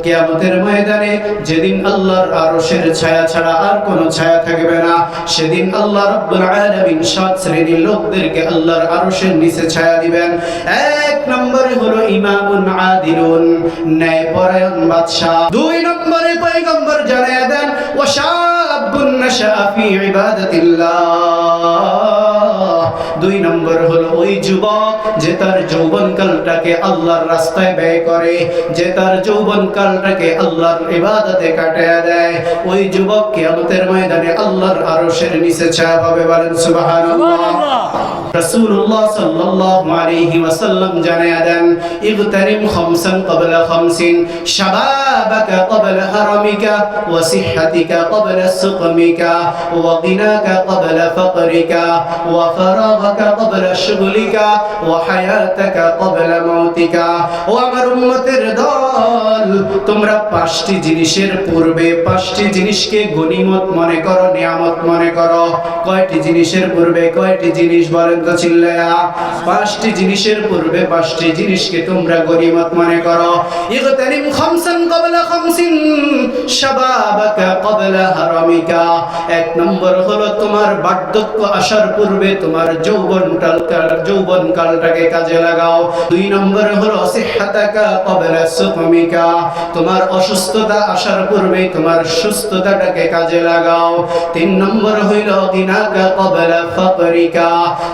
কিয়ামতের ময়দানে যেদিন আল্লাহর আরশের ছায়া ছাড়া আর কোনো ছায়া থাকবে না, সেদিন আল্লাহ রাব্বুল আলামিন সাত শ্রেণীর লোকদেরকে আল্লাহর আরশের নিচে ছায়া দিবেন। এক নম্বরে হলো ইমামুন আদিলুন, ন্যায়পরায়ণ বাদশা। দুই নম্বরে পয়গম্বর জানায়া দেন ওয়াশাবুন নাশা ফি ইবাদাতিল্লাহ। দুই নম্বর হলো ওই যুবক যে তার যৌবনকালটাকে আল্লাহর রাস্তায় ব্যয় করে, যে তার যৌবনকালটাকে আল্লাহর ইবাদতে কাটায়া দেয়। ওই যুবক কিয়ামতের ময়দানে আল্লাহর আরশের নিচে ছায়া পাবে। বলেন সুবহানাল্লাহ। রাসূলুল্লাহ সাল্লাল্লাহু আলাইহি ওয়াসাল্লাম জানায়া দেন ইগতারিম খামসান ক্বাবলা খামসিন, শাবাবাকা ক্বাবলা হারামিকা, ওয়া সিহহাতিকা ক্বাবলা সুকমিকা, ওয়া গিনাকা ক্বাবলা ফাকরিকা, ওয়া ফারাগাকা ক্বাবলা শুগলিকা, ওয়া হায়াতাকা ক্বাবলা মাউতিকা। ও আমার উম্মতের দল, তোমরা পাঁচটি জিনিসের পূর্বে পাঁচটি জিনিসকে গনিমত মনে করো, নিয়ামত মনে করো। কয়টি জিনিসের পূর্বে কয়টি জিনিস বলেন তো চিল্লায়া? পাঁচটি জিনিসের পূর্বে পাঁচটি জিনিসকে তোমরা গনিমত মনে করো। ইগতানিম খামসান ক্বাবলা খামসিন, শাবাবাকা ক্বাবলা হারামিকা। এক নম্বর হলো তোমার বার্ধক্য আসার পূর্বে তোমার যৌবনকালটাকে কাজে লাগাও। দুই নম্বর হলো সিহহাতাকা ক্বাবলা সুকমিকা, তোমার অসুস্থতা আসার পূর্বে তোমার সুস্থতাটাকে কাজে লাগাও। তিন নম্বর হইল গিনাকা ক্বাবলা ফাকরিকা,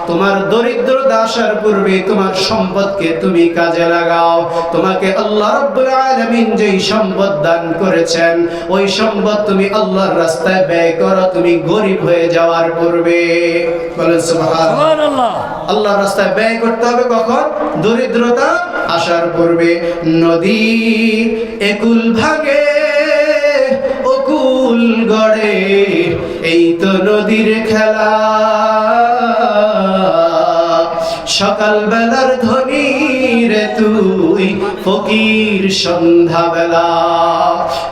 তোমার দরিদ্রতা আসার পূর্বে তোমার সম্পদকে তুমি কাজে লাগাও। তোমাকে আল্লাহ রাব্বুল আলামিন যেই সম্পদ দান করেছেন ওই সম্পদ তুমি আল্লাহর রাস্তায় ব্যয় করো, তুমি গরিব হয়ে যাওয়ার পূর্বে। বলেন সুবহানাল্লাহ। আল্লাহর রাস্তায় ব্যয় করতে হবে কখন? দরিদ্রতা আসার পূর্বে। নদী একুল ভাগে অকুল গড়ে, এই তো নদীর খেলা। সকাল বেলার ধনী রে তুই, ফকির সন্ধ্যা বেলা।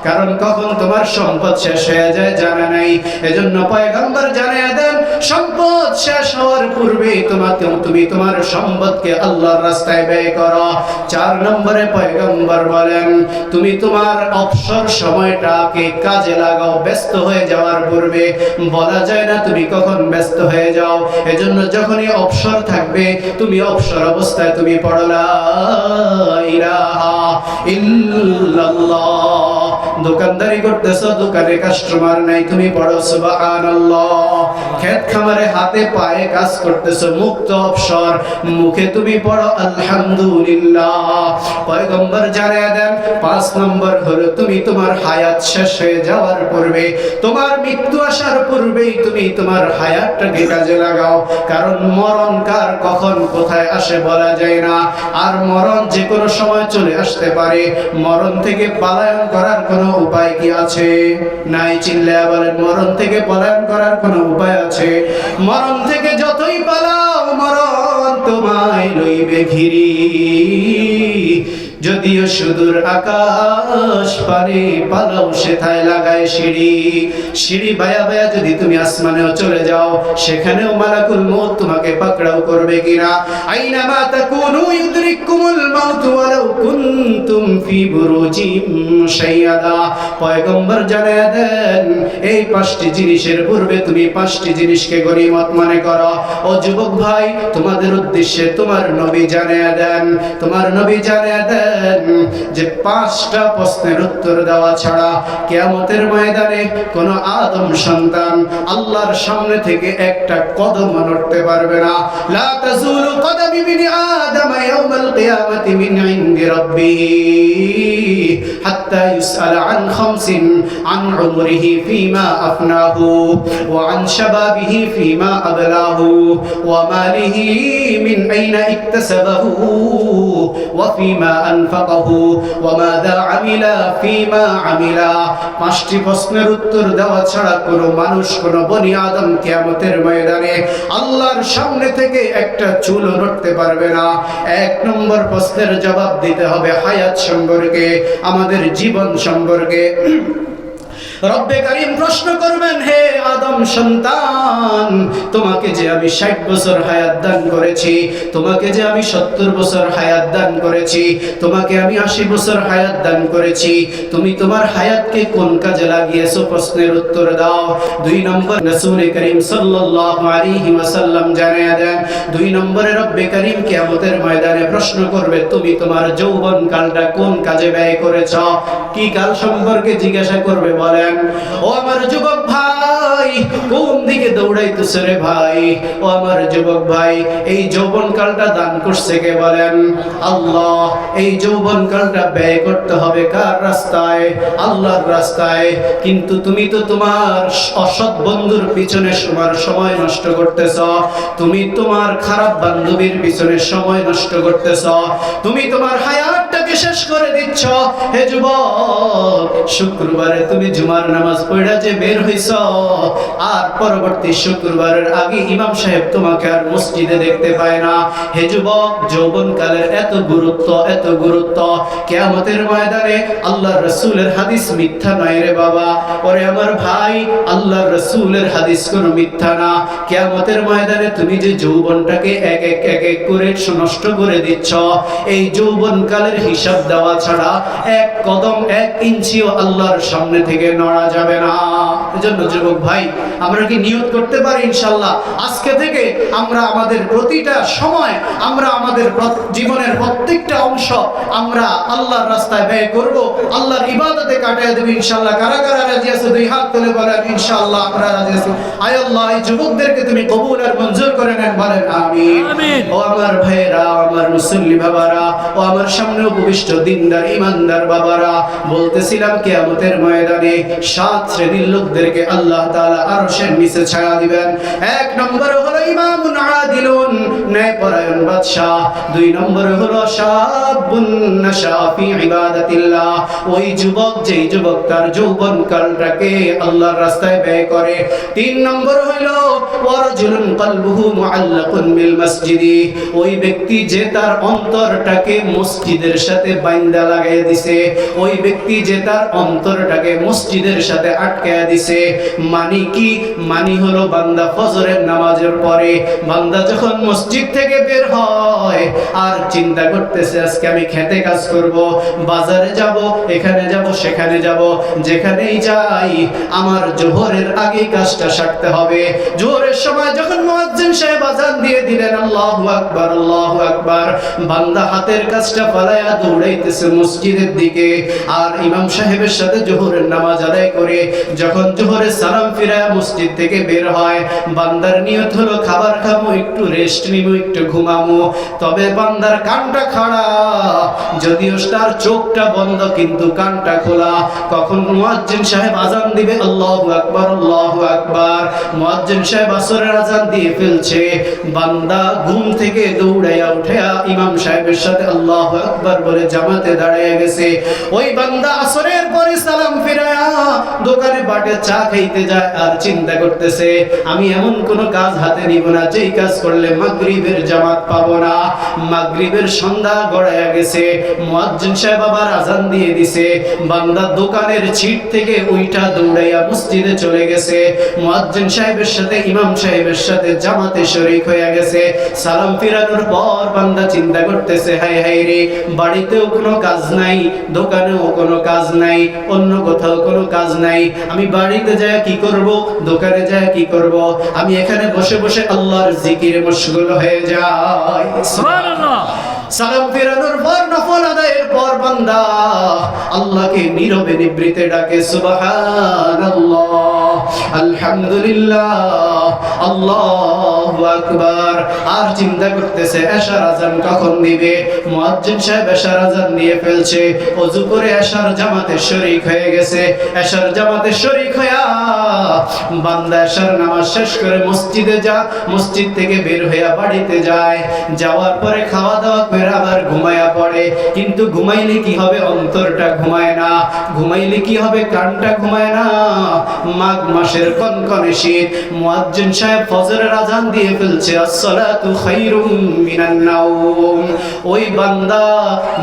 কারণ কখন তোমার সম্পদ শেষ হয়ে যায় জানা নাই। এজন্য পয়গম্বর জানিয়ে দেন সম্পদ শেষ হওয়ার পূর্বে তুমি তোমার সম্পদকে আল্লাহর রাস্তায় ব্যয় করো। চার নম্বরে পয়গম্বর বলেন তুমি তোমার অবসর সময়টাকে কাজে লাগাও। ব্যস্ত হয়ে যাওয়ার পূর্বে বলা যায় না তুমি কখন ব্যস্ত হয়ে যাও। এজন্য যখনই অবসর থাকবে তুমি অবসর অবস্থায় তুমি পড়ো লা ইলাহা ইল্লাল্লাহ। দোকানদারি করতেছো, দোকানে কাস্টমার নাই, তুমি পড়ো সুবহানাল্লাহ। ক্ষেত খামারে হাতে পায়ে কাজ করতেছো, মুক্ত অবসর, মুখে তুমি পড়ো আলহামদুলিল্লাহ। পয়গম্বর জানিয়ে দেন পাঁচ নম্বর হলো তুমি তোমার হায়াত শেষ হয়ে যাওয়ার পূর্বে, তোমার মৃত্যু আসার পূর্বেই তুমি তোমার হায়াতটাকে কাজে লাগাও। কারণ মরণ কার কখন কোথায় আসে বলা যায় না, আর মরণ যে কোনো সময় চলে আসতে পারে। মরণ থেকে পলায়ন করার কোনো উপায় কি আছে? নাই। চিল্লায়া বলেন মরণ থেকে পলায়ন করার কোনো উপায় আছে? মরণ থেকে যতই পালাও মরণ তোমায় লইবে ঘিরি। যদিও সুদূর আকাশ পারে পালাও সেথায় লাগায় সিঁড়ি। সিঁড়ি বায়া বায়া যদি তুমি আসমানেও চলে যাও সেখানেও মালাকুল মউত তোমাকে পাকড়াও করবে কিনা। আইনামা তাকুনু ইউদরিকুমুল মাউত ওয়ালাউ কুনতুম ফি বুরুজিম মুশাইয়াদা। পয়গম্বর জানিয়ে দেন এই পাঁচটি জিনিসের পূর্বে তুমি পাঁচটি জিনিসকে গনিমত মনে করো। ও যুবক ভাই, তোমাদের উদ্দেশ্যে তোমার নবী জানিয়ে দেন, তোমার নবী জানিয়ে দেন যে পাঁচটা প্রশ্নের উত্তর দেওয়া ছাড়া কিয়ামতের ময়দানে কোন আদম সন্তান আল্লাহর সামনে থেকে একটা কদম নড়তে পারবে না। লা তাজুলু কদম ইবনি আদম ইয়াউমাল কিয়ামাতি মিন ইনদি রাব্বিহি হাত্তা ইউসআল আন খামসিন, আন উমরিহি ফীমা আফনাহু, ওয়া আন শাবাবিহি ফীমা আবলাহু, ওয়া মালিহি মিন আইনা ইকতাসাবাহু, ওয়া ফীমা আনফাকাহু, ওয়া মাযা আমিলা ফীমা আমিলা। পাঁচটি প্রশ্নের উত্তর দেওয়া ছাড়া কোনো মানুষ, কোনো বনি আদম কিয়ামতের ময়দানে আল্লাহর সামনে থেকে একটা চুলও নড়তে পারবে না। এক নম্বর প্রশ্নের জবাব দিতে হবে হায়াত সম্পর্কে, আমাদের জীবন সম্পর্কে। রব্বে কারীম প্রশ্ন করবেন, হে আদম সন্তান, তোমাকে যে আমি 60 বছর হায়াত দান করেছি, তোমাকে যে আমি 70 বছর হায়াত দান করেছি, তোমাকে আমি 80 বছর হায়াত দান করেছি, তুমি তোমার হায়াতকে কোন কাজে লাগিয়েছো? প্রশ্নের উত্তর দাও। 2 নম্বর রাসূল করিম সাল্লাল্লাহু আলাইহি ওয়াসাল্লাম জানিয়ে দেন, 2 নম্বরে রব্বে কারীম কিয়ামতের ময়দানে প্রশ্ন করবে, তুমি তোমার যৌবন কালটা কোন কাজে ব্যয় করেছো? কি কাল সম্পর্কে জিজ্ঞাসা করবে বলেন? ও আমার যুবক ভাই, কোন দিকে দৌড়াইতেছ রে ভাই? ও আমার যুবক ভাই, এই যৌবন কালটা দান করছে কে বলেন? আল্লাহ। এই যৌবন কালটা ব্যয় করতে হবে কার রাস্তায়? আল্লাহর রাস্তায়। কিন্তু তুমি তো তোমার অসৎ বন্ধুর পিছনে সময় নষ্ট করতেছ, তুমি তোমার খারাপ বান্ধবীর পিছনে সময় নষ্ট করতেছ, তুমি তোমার হায়াতটাকে শেষ করে দিচ্ছ। হে যুবক, শুক্রবারে তুমি জুমার নামাজ পড়া যে বের হইছ, আর পরবর্তী শুক্রবারের আগে ইমাম সাহেব তোমাকে আর মসজিদে দেখতে পায় না। হে যুবক, যৌবনকালের এত গুরুত্ব, এত গুরুত্ব। কিয়ামতের ময়দানে আল্লাহর রাসূলের হাদিস মিথ্যা নয় রে বাবা। ওরে আমার ভাই, আল্লাহর রাসূলের হাদিস কোনো মিথ্যা না। কিয়ামতের ময়দানে তুমি যে যৌবনটাকে এক এক করে নষ্ট করে দিচ্ছ, এই যৌবনকালের হিসাব দেওয়া ছাড়া এক কদম, 1 ইঞ্চিও আল্লাহর সামনে থেকে নড়া যাবে না। এজন্য যুবক ভাই, আমরা কি নিয়ত করতে পারি ইনশাআল্লাহ আজকে থেকে আমরা আমাদের প্রতিটা সময়, আমরা আমাদের জীবনের প্রত্যেকটা অংশ আমরা আল্লাহর রাস্তায় ব্যয় করব, আল্লাহর ইবাদতে কাটিয়ে দেব ইনশাআল্লাহ। কারা কারা রাজি আছে? 2 হাত তুলে বলেন ইনশাআল্লাহ আমরা রাজি আছি। আয় আল্লাহ, এই যুবকদেরকে তুমি কবুল আর মঞ্জুর করে নেন, বলেন আমিন। ও আমার ভাইরা, আমার মুসল্লি বাবারা, ও আমার সামনে উপবিষ্ট দিনদার ইমানদার বাবারা, বলতেছিলাম কিয়ামতের ময়দানে 7 শ্রেণীর লোকদেরকে আল্লাহ তাআলা আরশের নিচে ছায়া দিবেন। 1 নম্বর হলো ইমামুন আদিলুন, ন্যায়পরায়ণ বাদশা। 2 নম্বর হলো শাবুন নাশা ফি ইবাদাতিল্লাহ, ওই যুবক যেই যুবক তার যৌবন কালটাকে আল্লাহর রাস্তায় ব্যয় করে। 3 নম্বর হলো ওয়ারাজুলুন কলবুহু মুআল্লাকুন বিল মসজিদি, ওই ব্যক্তি যে তার অন্তরটাকে মসজিদের সাথে বাইন্ধা লাগাইয়া দিছে, ওই ব্যক্তি যে তার অন্তরটাকে মসজিদের সাথে আটকায়া দিছে। মানি কি? মানি হলো বান্দা ফজরের নামাজের পরে বান্দা যখন মসজিদ থেকে বের হয় আর চিন্তা করতেছে আজকে আমি খেতে কাজ করব, বাজারে যাব, এখানে যাব, সেখানে যাব, যেখানেই যাই আমার জোহরের আগে কাজটা সারতে হবে। জোহরের সময় যখন মুয়াজ্জিন সাহেব আযান দিয়ে দিলেন আল্লাহু আকবার, আল্লাহু আকবার, বান্দা হাতের কাজটা ফালায়া দৌড়াইতেছে মসজিদের দিকে, আর ইমাম সাহেবের সাথে জোহরের নামাজ আদায় করে যখন জোহরের সালাম ফিরায়া মসজিদ থেকে বের হয়, বান্দার নিয়ত হলো খাবার খাবো, একটু রেস্ট নিব, একটু ঘুমাবো। তবে বান্দার কানটা খাড়া, যদিও তার চোখটা বন্ধ কিন্তু কানটা খোলা। কখন মুয়াজ্জিন সাহেব আযান দিবে, আল্লাহু আকবার, আল্লাহু আকবার, মুয়াজ্জিন সাহেব আসরের আযান দিয়ে ফেলছে, বান্দা ঘুম থেকে দৌড়াইয়া উঠে ইমাম সাহেবের সাথে আল্লাহু আকবার বলে জামাতে দাঁড়িয়ে গেছে। ওই বান্দা আসরের পরে সালাম ফিরায়া দোকানে বাটে চা খাইতে যায় আর চিন্তা করতেছে আমি এমন কোন কাজ হাতে নিব না যেই কাজ করলে মাগরিবের জামাত পাবো না। মাগরিবের সন্ধ্যা গড়াইয়া গেছে, মুয়াজ্জিন সাহেব আবার আযান দিয়ে দিছে, বান্দা দোকানের ছিট থেকে উইঠা দৌড়াইয়া মসজিদে চলে গেছে, মুয়াজ্জিন সাহেবের সাথে ইমাম সাহেবের সাথে জামাতে শরীক হয়ে গেছে। সালাম ফিরানোর পর বান্দা চিন্তা করতেছে হায় হায় রে, বাড়িতেও কোনো কাজ নাই, দোকানেও কোনো কাজ নাই, অন্য কোথাও কোনো কাজ নাই, আমি বাড়িতে যায় কি করব, দোকানে যায় কি করব, আমি এখানে বসে বসে আল্লাহর জিকিরে মশগুল হয়ে যাই। সুবহানাল্লাহ। সালাম ফিরানোর পর নফল আদায়ের পর বান্দা আল্লাহকে নীরবে নিভৃতে ডাকে সুবহানাল্লাহ, আলহামদুলিল্লাহ, আল্লাহু আকবার। আর চিন্তা করতেছে এশার আযান কখন দিবে। মুয়াজ্জিন সাহেব এশার আযান দিয়ে ফেলছে, ওযু করে এশার জামাতে শরীক হয়ে গেছে। এশার জামাতে শরীক হইয়া বান্দা এশার নামাজ শেষ করে মসজিদে মসজিদ থেকে বের হইয়া বাড়িতে যায়। যাওয়ার পরে খাওয়া দাওয়া করে আবার ঘুমায়া পড়ে, কিন্তু ঘুমাইলে কি হবে, অন্তরটা ঘুমায় না, ঘুমাইলে কি হবে, কানটা ঘুমায় না। মাঘ মাসের মাসের কনকনে শীত, মুয়াজ্জিন সাহেব ফজরের আজান দিয়ে ফেলছে, আসসালাতু খায়রুম মিনান নাওম। ওই বান্দা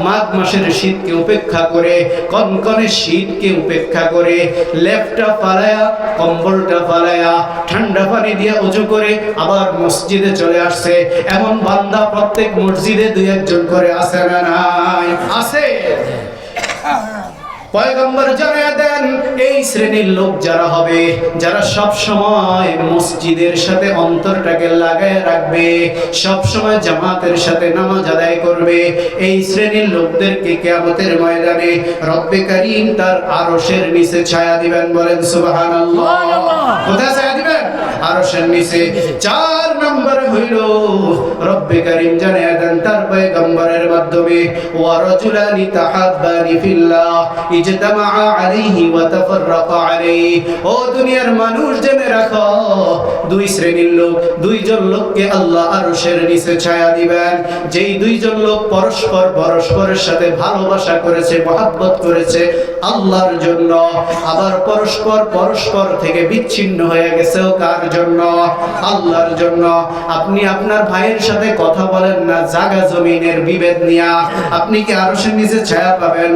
মাঘ মাসের শীতকে উপেক্ষা করে, কনকনে শীতকে উপেক্ষা করে, লেপটা ফালায়া, কম্বলটা ফালায়া, ঠান্ডা পানি দিয়ে ওযু করে আবার মসজিদে চলে আসছে। এমন বান্দা প্রত্যেক মসজিদে দুই একজন করে আছে না নাই? আছে। পয়গম্বর জানিয়ে দেন, এই শ্রেণীর লোক যারা হবে, যারা সব সময় মসজিদের সাথে অন্তরটাকে লাগায় রাখবে, সব সময় জামাতের সাথে নামাজ আদায় করবে, এই শ্রেণীর লোকদেরকে কিয়ামতের ময়দানে রব্বে কারীম তার আরশের নিচে ছায়া দিবেন। বলেন সুবহানাল্লাহ। কোথায় ছায়া দিবেন? আরশের নিচে। 4 নম্বর হইল রব্বে কারীম জানিয়ে দেন তার পয়গম্বরের মাধ্যমে, ওয়া রাজুলানি তাহাব্বানি ফিল্লাহ ইজতামাআ আলাইহি ওয়া তাফাররাকা আলাইহি। ও দুনিয়ার মানুষ জেনে রাখো, দুই শ্রেণীর লোক, দুইজন লোককে আল্লাহ আরশের নিচে ছায়া দিবেন, যেই দুইজন লোক পরস্পরের সাথে ভালোবাসা করেছে, মহব্বত করেছে আল্লাহর জন্য, আবার পরস্পর থেকে বিচ্ছিন্ন হয়ে গেছে কার জন্য? আল্লাহর জন্য। আপনি আপনার ভাইয়ের সাথে কথা বলেন না জায়গা জমিনের বিভেদ নিয়া, আপনি কি আরশের নিচে ছায়া পাবেন?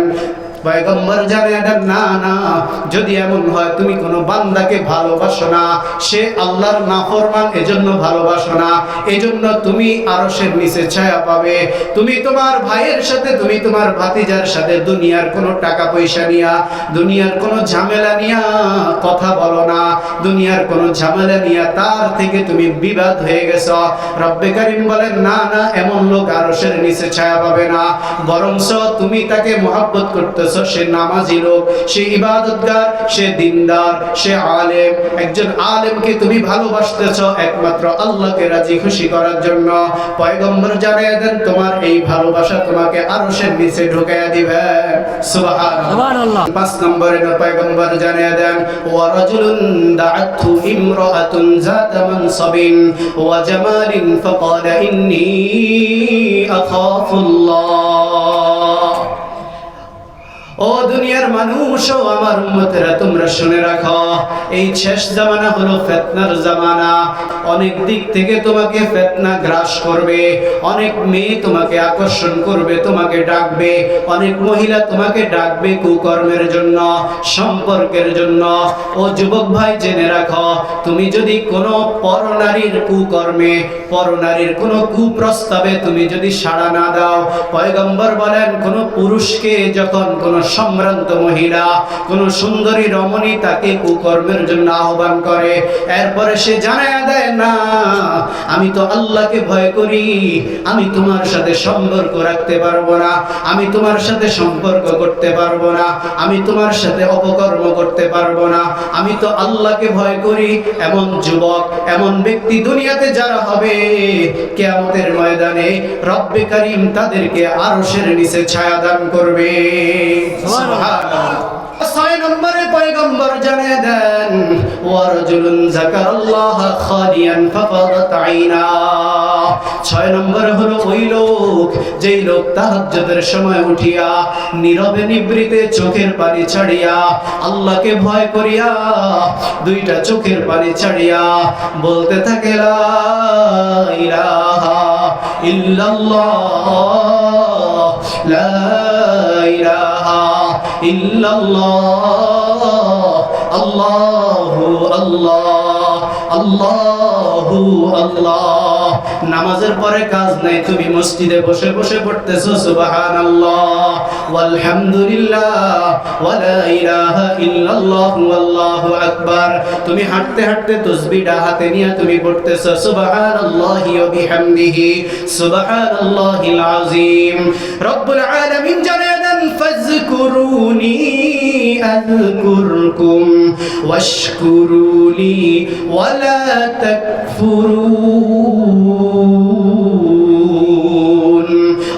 পয়গম্বর জানিয়ে দেন, না না, যদি এমন হয় তুমি কোনো বান্দাকে ভালোবাসো না, সে আল্লাহর নাফরমান, এজন্য ভালোবাসো না, এজন্য তুমি আরশের নিচে ছায়া পাবে। তুমি তোমার ভাইয়ের সাথে, তুমি তোমার ভাতিজার সাথে দুনিয়ার কোনো টাকা পয়সা নিয়া, দুনিয়ার কোনো ঝামেলা নিয়া কথা বলো না, দুনিয়ার কোনো ঝামেলা নিয়া তার থেকে তুমি বিবাদ হয়ে গেছো। রব্বে কারীম বলেন, না না, এমন লোক আরশের নিচে ছায়া পাবে না, বরঞ্চ তুমি তাকে মহব্বত করতেছো, সে নামাজি লোক, সে ইবাদতগার, সে দিনদার, সে আলেম। একজন আলেমকে তুমি ভালোবাসতেছো একমাত্র আল্লাহকে রাজি খুশি করার জন্য। পয়গম্বর জানিয়ে দেন তোমার এই ভালোবাসা তোমাকে আরশের নিচে ঢুকাইয়া দিবে। সুবহানাল্লাহ। 5 নম্বরে পয়গম্বর জানিয়ে দেন, ওয়া রাজুলুন দাআতহু ইমরাআতুন যাতা মানসাবিন ওয়া জামালিন ফাকালা ইন্নী আখাফুল্লাহ। ও দুনিয়ার মানুষ, ও আমার উম্মতেরা, তোমরা শুনে রাখো, এই শেষ জামানা হলো ফিতনার জামানা। অনেক দিক থেকে তোমাকে ফিতনা গ্রাস করবে, অনেক মেয়ে তোমাকে আকর্ষণ করবে, তোমাকে ডাকবে, অনেক মহিলা তোমাকে ডাকবে কুকর্মের জন্য, সম্পর্কের জন্য। ও যুবক ভাই জেনে রাখো, তুমি যদি কোনো পরনারীর কুকর্মে, পরনারীর কোনো কুপ্রস্তাবে তুমি যদি সাড়া না দাও, পয়গম্বর বলেন কোন পুরুষকে যখন কোন সম্ভ্রান্ত মহিলা, কোন সুন্দরী রমণী তাকে কুকর্মের জন্য আহ্বান করে, এরপরে সে জানায়া দেয়, না আমি তো আল্লাহকে ভয় করি, আমি তোমার সাথে সম্পর্ক রাখতে পারবো না, আমি তোমার সাথে সম্পর্ক করতে পারবো না, আমি তোমার সাথে অপকর্ম করতে পারবো না, আমি তো আল্লাহকে ভয় করি, এমন যুবক, এমন ব্যক্তি দুনিয়াতে যারা হবে, কিয়ামতের ময়দানে রব্বে কারীম তাদেরকে আরশের নিচে ছায়া দান করবে। সুবহানাল্লাহ। 6 নম্বরে পয়গম্বর জানিয়ে দেন, ওয়া রাজুলুন যাকারাল্লাহ খালিয়ান ফাফাদাত আইনা। 6 নম্বর হলো ওই লোক, যেই লোক তাহাজ্জুদের সময় উঠিয়া নীরবে নিভৃতে চোখের পানি ছাড়িয়া, আল্লাহকে ভয় করিয়া দুইটা চোখের পানি ছাড়িয়া বলতে থাকে, লা ইলাহা ইল্লাল্লাহ, লা ইলাহা ইল্লাল্লাহ, আল্লাহু আল্লাহ, আল্লাহু আল্লাহ। নামাজের পরে কাজ নাই, তুমি মসজিদে বসে বসে পড়তেছো সুবহানাল্লাহ, আলহামদুলিল্লাহ, ওয়া লা ইলাহা ইল্লাল্লাহ, আল্লাহু আকবার। তুমি হাঁটতে হাঁটতে তাসবিহটা হাতে নিয়ে তুমি পড়তেছো সুবহানাল্লাহি ওয়া বিহামদিহি, সুবহানাল্লাহিল আযীম। রব্বুল আলামিন জানিয়ে দেন, ফাযকুরুনি আযকুরকুম ওয়াশকুরুলি ওয়া লা তাকফুরুন।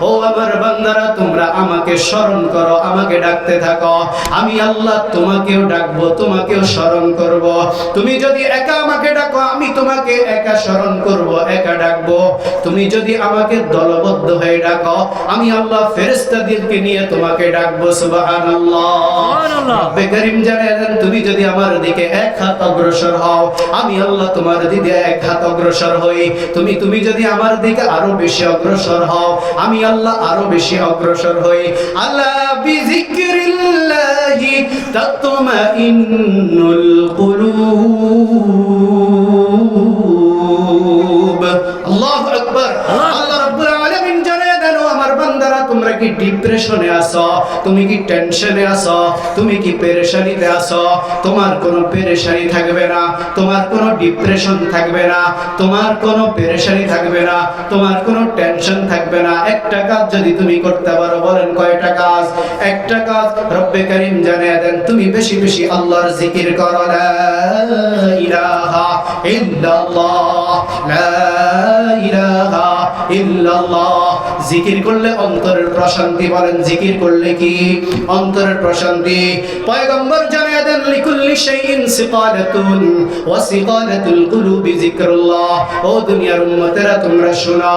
ও আমার বান্দারা, তোমরা আমাকে স্মরণ করো, আমাকে ডাকতে থাকো, আমি আল্লাহ তোমাকেও ডাকবো, তোমাকেও স্মরণ করব। তুমি যদি একা আমাকে ডাকো, আমি তোমাকে একা স্মরণ করব, একা ডাকবো। তুমি যদি আমাকে দলবদ্ধ হয়ে ডাকো, আমি আল্লাহ ফেরেশতাদেরকে নিয়ে তোমাকে ডাকবো। সুবহানাল্লাহ। রব্বে করিম জানিয়ে দেন, তুমি যদি আমার দিকে এক হাত অগ্রসর হও, আমি আল্লাহ তোমার দিকে এক হাত অগ্রসর হই। তুমি যদি আমার দিকে আরো বেশি অগ্রসর হও, আমি আল্লাহ আরো বেশি অগ্রসর হই। আলা বিযিকরিল্লাহি তাতমাইন্নুল কুলুব। আল্লাহু আকবার। আল্লাহ রাব্বুল আলামিন জানিয়ে দেন, আমার বান্দারা তোমরা কি ডিপ্রেশনে আছো? তুমি কি টেনশনে আছো? তুমি কি পেরেশানিতে আছো? তোমার কোনো পেরেশানি থাকবে না, তোমার কোনো ডিপ্রেশন থাকবে না, তোমার কোনো পেরেশানি থাকবে না, তোমার কোনো টেনশন থাকবে না। একটা কাজ যদি তুমি করতে পারো, বলেন কয়টা কাজ? একটা কাজ। রব্বে করিম জানিয়ে দেন, তুমি বেশি বেশি আল্লাহর জিকির করো। লা ইলাহা ইল্লাল্লাহ, লা ইলাহা ইল্লাল্লাহ। জিকির করলে অন্তরের প্রশান্তি। বলেন জিকির করলে কি? অন্তরের প্রশান্তি। পয়গম্বর জানিয়ে দেন, লিকুল্লি শাইইন সিকালাতুন ওয়া সিকালাতুল কুলুবি যিকরুল্লাহ। ও দুনিয়ার উম্মতেরা, তোমরা শোনো,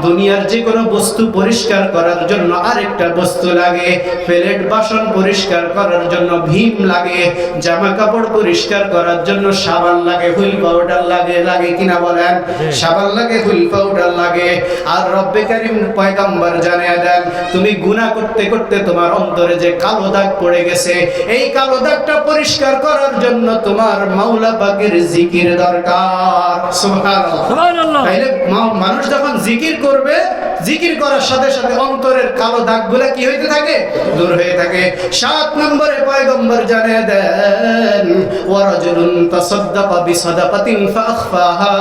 দুনিয়ার যে কোনো বস্তু পরিষ্কার করার জন্য আরেকটা বস্তু লাগে। প্লেট বাসন পরিষ্কার করার জন্য ভীম লাগে, জামা কাপড় পরিষ্কার করার জন্য সাবান লাগে, হুইল পাউডার লাগে। লাগে কিনা বলেন? সাবান লাগে, হুইল পাউডার লাগে। আর রব্বে কারীম পয়গম্বর জানিয়ে দেন, তুমি গুনাহ করতে করতে তোমার অন্তরে যে কালো দাগ পড়ে গেছে, এই কালো দাগটা পরিষ্কার করার জন্য তোমার মাওলা পাকের জিকির দরকার। সুবহানাল্লাহ। তাইলে মানুষ যখন জিকির করবে, জিকির করার সাথে সাথে অন্তরের কালো দাগগুলো কি হইতে থাকে? দূর হয়ে থাকে। 7 নম্বরে পয়গম্বর জানিয়ে দেন, ওয়া রাজুলুন তাসাদদাকা বিসাদাকাতিন ফাআখফাহা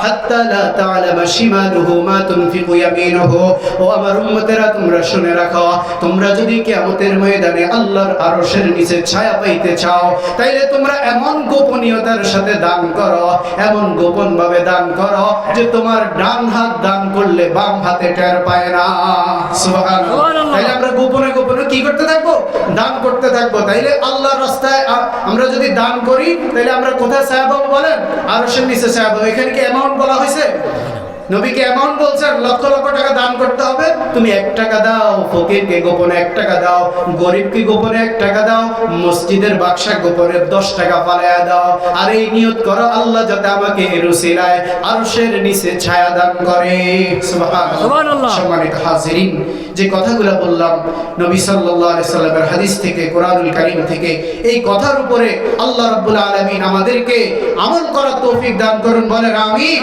হাত্তা লা তা'লামা শিমালুহু মা তুনফিকু ইয়ামিনুহু। ও আমার উম্মতেরা, তোমরা শুনে রাখো, তোমরা যদি কিয়ামতের ময়দানে আল্লাহর আরশের নিচে ছায়া পাইতে চাও, তাইলে তোমরা এমন গোপনীয়তার সাথে দান করো, এমন গোপন ভাবে দান করো যে তোমার ডান হাত দান করলে বাম হাতে টের পায় না। সুবহানাল্লাহ। তাইলে আমরা গোপনে গোপনে কি করতে থাকবো? দান করতে থাকবো। তাইলে আল্লাহর রাস্তায় আমরা যদি দান করি, তাইলে আমরা কোথায় ছায়া পাবো বলেন? আরশের নিচে ছায়া পাবো। এখানে কি অ্যামাউন্ট বলা হয়েছে? নবীকে অ্যামাউন্ট বলছেন, লক্ষ লক্ষ টাকা দান করতে হবে। তুমি 1 টাকা দাও, ফকিরকে গোপনে 1 টাকা দাও, গরিবকে গোপনে 1 টাকা দাও, মসজিদের বাক্সা গোপনে 10 টাকা ফালায়া দাও। আর এই নিয়ত করো, আল্লাহ যাতে আমাকে এর উসিলায় আরশের নিচে ছায়া দান করে। সুবহানাল্লাহ। সম্মানিত হাজিরিন, যে কথাগুলো বললাম নবী সাল্লাল্লাহু আলাইহি সাল্লামের হাদিস থেকে, কোরআনুল কারীম থেকে, এই কথার উপরে আল্লাহ রাব্বুল আলামিন আমাদেরকে আমল করার তৌফিক দান করুন। বলেন আমিন।